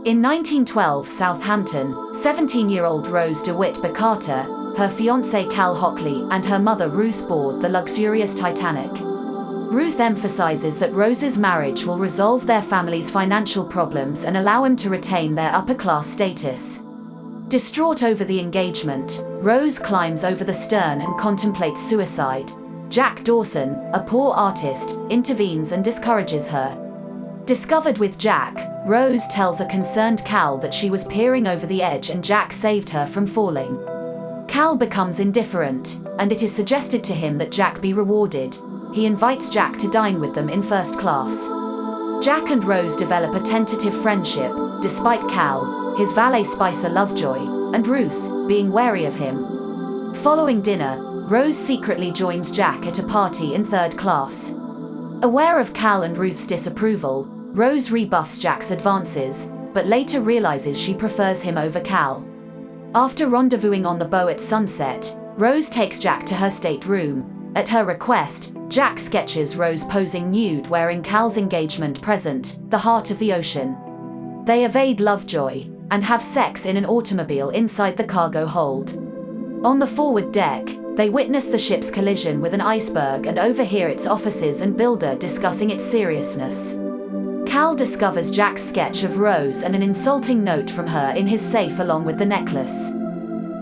In 1912 Southampton, 17-year-old Rose DeWitt Bacata, her fiancé Cal Hockley, and her mother Ruth board the luxurious Titanic. Ruth emphasizes that Rose's marriage will resolve their family's financial problems and allow him to retain their upper-class status. Distraught over the engagement, Rose climbs over the stern and contemplates suicide. Jack Dawson, a poor artist, intervenes and discourages her. Discovered with Jack, Rose tells a concerned Cal that she was peering over the edge and Jack saved her from falling. Cal becomes indifferent, and it is suggested to him that Jack be rewarded. He invites Jack to dine with them in first class. Jack and Rose develop a tentative friendship, despite Cal, his valet Spicer Lovejoy, and Ruth being wary of him. Following dinner, Rose secretly joins Jack at a party in third class. Aware of Cal and Ruth's disapproval, Rose rebuffs Jack's advances, but later realizes she prefers him over Cal. After rendezvousing on the bow at sunset, Rose takes Jack to her stateroom. At her request, Jack sketches Rose posing nude wearing Cal's engagement present, the heart of the ocean. They evade Lovejoy, and have sex in an automobile inside the cargo hold. On the forward deck, they witness the ship's collision with an iceberg and overhear its officers and builder discussing its seriousness. Cal discovers Jack's sketch of Rose and an insulting note from her in his safe along with the necklace.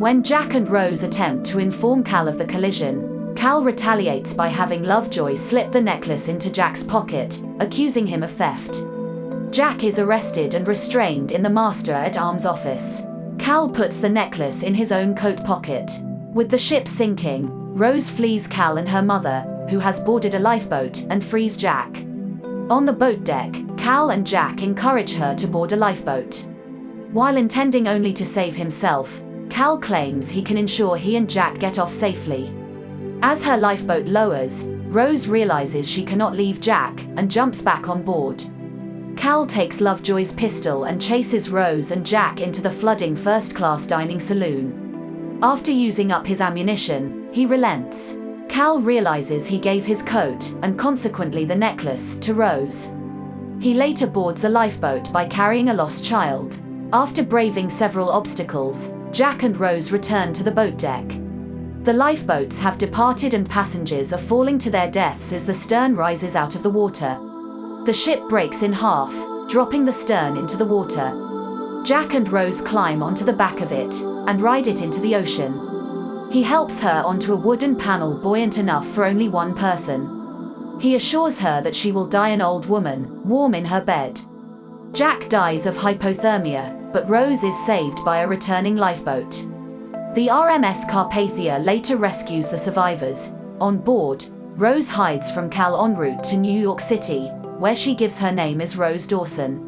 When Jack and Rose attempt to inform Cal of the collision, Cal retaliates by having Lovejoy slip the necklace into Jack's pocket, accusing him of theft. Jack is arrested and restrained in the Master-at-Arms office. Cal puts the necklace in his own coat pocket. With the ship sinking, Rose flees Cal and her mother, who has boarded a lifeboat, and frees Jack. On the boat deck, Cal and Jack encourage her to board a lifeboat. While intending only to save himself, Cal claims he can ensure he and Jack get off safely. As her lifeboat lowers, Rose realizes she cannot leave Jack and jumps back on board. Cal takes Lovejoy's pistol and chases Rose and Jack into the flooding first-class dining saloon. After using up his ammunition, he relents. Cal realizes he gave his coat, and consequently the necklace, to Rose. He later boards a lifeboat by carrying a lost child. After braving several obstacles, Jack and Rose return to the boat deck. The lifeboats have departed and passengers are falling to their deaths as the stern rises out of the water. The ship breaks in half, dropping the stern into the water. Jack and Rose climb onto the back of it and ride it into the ocean. He helps her onto a wooden panel buoyant enough for only one person. He assures her that she will die an old woman, warm in her bed. Jack dies of hypothermia, but Rose is saved by a returning lifeboat. The RMS Carpathia later rescues the survivors. On board, Rose hides from Cal en route to New York City, where she gives her name as Rose Dawson.